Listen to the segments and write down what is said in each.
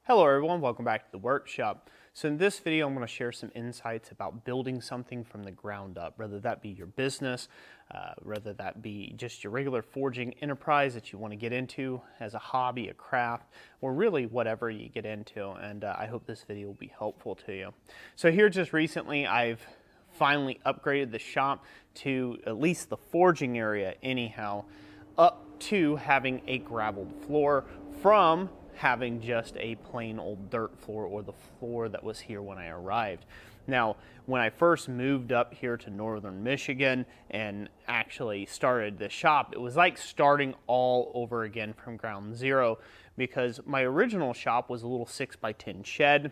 Hello everyone, welcome back to the workshop. So in this video I'm going to share some insights about building something from the ground up, whether that be your business, whether that be just your regular forging enterprise that you want to get into as a hobby, a craft, or really whatever you get into, and I hope this video will be helpful to you. So here just recently I've finally upgraded the shop to at least the forging area anyhow, up to having a gravelled floor from having just a plain old dirt floor, or the floor that was here when I arrived. Now, when I first moved up here to northern Michigan and actually started the shop, it was like starting all over again from ground zero, because my original shop was a little 6x10 shed.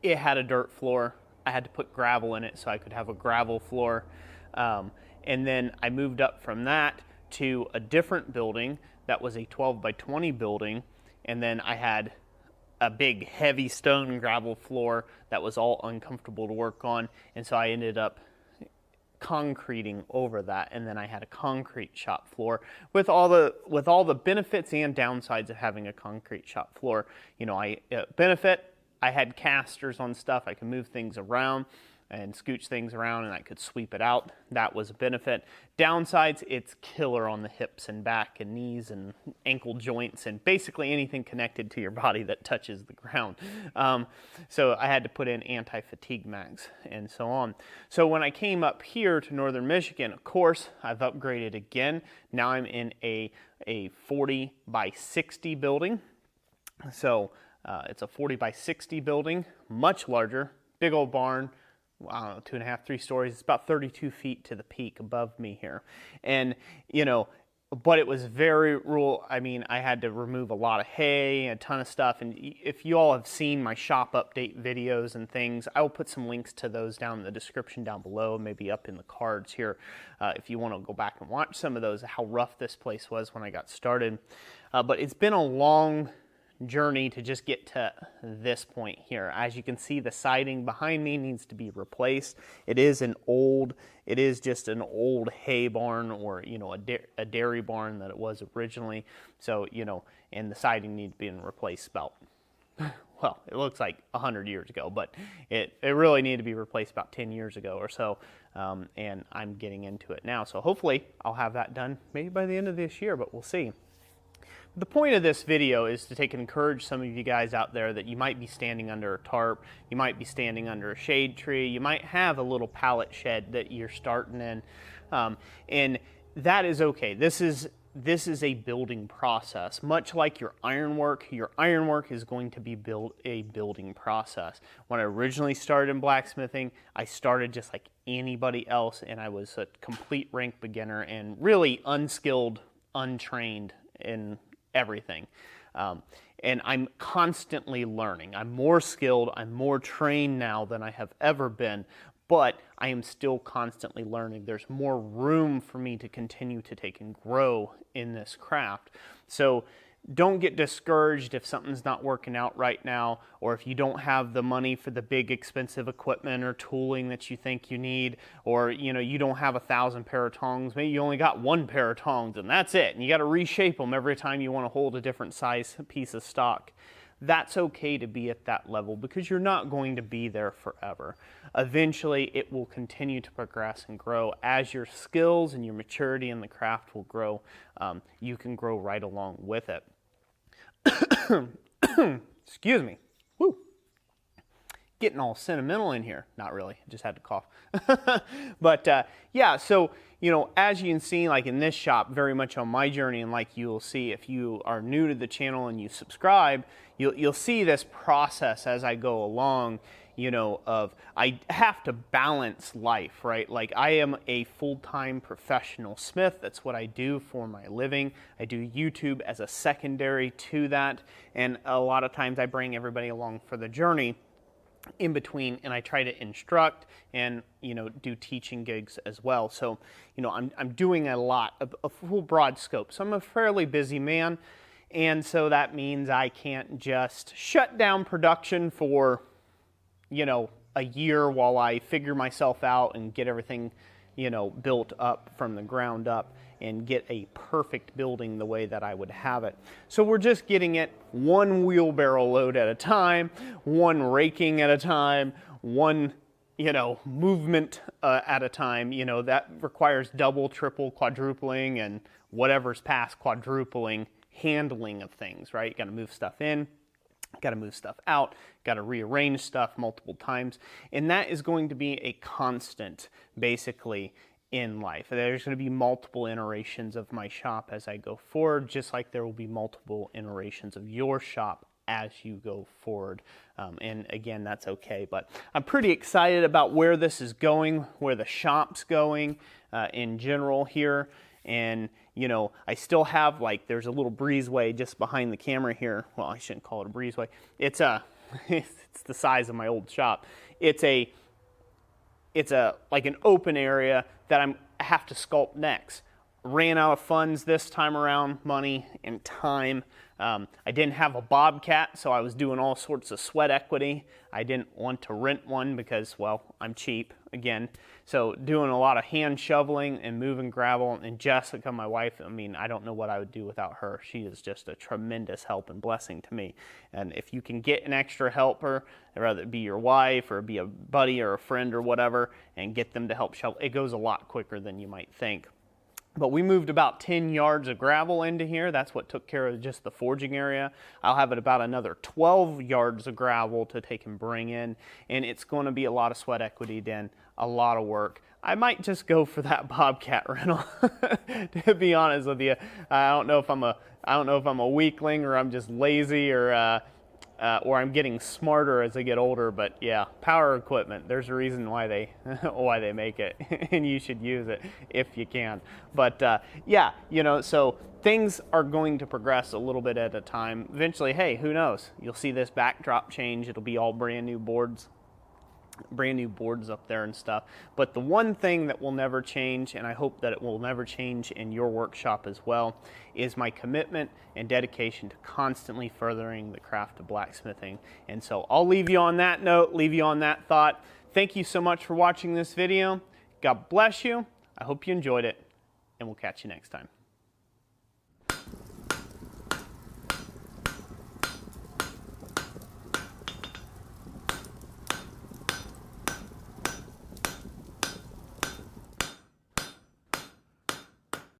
It had a dirt floor. I had to put gravel in it so I could have a gravel floor. And then I moved up from that to a different building that was a 12x20 building, and then I had a big heavy stone gravel floor that was all uncomfortable to work on, and so I ended up concreting over that, and then I had a concrete shop floor with all the benefits and downsides of having a concrete shop floor. You know, benefit, I had casters on stuff, I could move things around and scooch things around, and I could sweep it out. That was a benefit. Downsides, it's killer on the hips and back and knees and ankle joints and basically anything connected to your body that touches the ground. So I had to put in anti-fatigue mags and so on. So when I came up here to northern Michigan, of course, I've upgraded again. Now I'm in a 40x60 building. So it's a 40x60 building, much larger, big old barn. I don't know, 2.5, 3 stories. It's about 32 feet to the peak above me here. And, you know, but it was very rural. I mean, I had to remove a lot of hay, a ton of stuff. And if you all have seen my shop update videos and things, I will put some links to those down in the description down below, maybe up in the cards here, if you want to go back and watch some of those, how rough this place was when I got started. But it's been a long journey to just get to this point here. As you can see, the siding behind me needs to be replaced. It is just an old hay barn, or, you know, a dairy barn that it was originally. So, you know, and the siding needs to be replaced about, well, it looks like 100 years ago, but it really needed to be replaced about 10 years ago or so. And I'm getting into it now. So hopefully I'll have that done maybe by the end of this year, but we'll see. The point of this video is to encourage some of you guys out there that you might be standing under a tarp, you might be standing under a shade tree, you might have a little pallet shed that you're starting in, and that is okay. This is a building process. Much like your ironwork is going to be a building process. When I originally started in blacksmithing, I started just like anybody else, and I was a complete rank beginner and really unskilled, untrained in everything. And I'm constantly learning. I'm more skilled, I'm more trained now than I have ever been, but I am still constantly learning. There's more room for me to continue to take and grow in this craft. So don't get discouraged if something's not working out right now, or if you don't have the money for the big expensive equipment or tooling that you think you need, or, you know, you don't have 1,000 pair of tongs. Maybe you only got 1 pair of tongs and that's it, and you got to reshape them every time you want to hold a different size piece of stock. That's okay to be at that level, because you're not going to be there forever. Eventually it will continue to progress and grow. As your skills and your maturity in the craft will grow, you can grow right along with it. Excuse me. Woo. Getting all sentimental in here. Not really. I just had to cough. But yeah, so, you know, as you can see, like in this shop, very much on my journey, and like you'll see if you are new to the channel and you subscribe, you'll see this process as I go along, you know, of I have to balance life, right? Like, I am a full-time professional smith. That's what I do for my living. I do YouTube as a secondary to that, and a lot of times I bring everybody along for the journey in between, and I try to instruct and, you know, do teaching gigs as well. So, you know, I'm doing a lot, a full broad scope. So I'm a fairly busy man, and so that means I can't just shut down production for, you know, a year while I figure myself out and get everything, you know, built up from the ground up. and get a perfect building the way that I would have it. So we're just getting it one wheelbarrow load at a time, one raking at a time, one movement at a time. That requires double, triple, quadrupling, and whatever's past quadrupling handling of things, right? You got to move stuff in, got to move stuff out, got to rearrange stuff multiple times. And that is going to be a constant, basically, in life. There's going to be multiple iterations of my shop as I go forward, just like there will be multiple iterations of your shop as you go forward. And again, that's okay. But I'm pretty excited about where this is going, where the shop's going in general here. And, I still have, there's a little breezeway just behind the camera here. Well, I shouldn't call it a breezeway. It's it's the size of my old shop. It's like an open area that I have to sculpt next. Ran out of funds this time around, money and time. I didn't have a Bobcat, so I was doing all sorts of sweat equity. I didn't want to rent one because, well, I'm cheap, again. So doing a lot of hand shoveling and moving gravel. And Jessica, my wife, I don't know what I would do without her. She is just a tremendous help and blessing to me. And if you can get an extra helper, whether it be your wife or be a buddy or a friend or whatever, and get them to help shovel, it goes a lot quicker than you might think. But we moved about 10 yards of gravel into here. That's what took care of just the forging area. I'll have about another 12 yards of gravel to take and bring in. And it's going to be a lot of sweat equity, then a lot of work. I might just go for that Bobcat rental, to be honest with you. I don't know if I'm a weakling or I'm just lazy or I'm getting smarter as I get older, but yeah, power equipment, there's a reason why they make it, and you should use it if you can. But yeah, so things are going to progress a little bit at a time. Eventually, hey, who knows? You'll see this backdrop change. It'll be all brand new boards up there and stuff. But the one thing that will never change, and I hope that it will never change in your workshop as well, is my commitment and dedication to constantly furthering the craft of blacksmithing. And so I'll leave you on that note, leave you on that thought. Thank you so much for watching this video. God bless you. I hope you enjoyed it, and we'll catch you next time.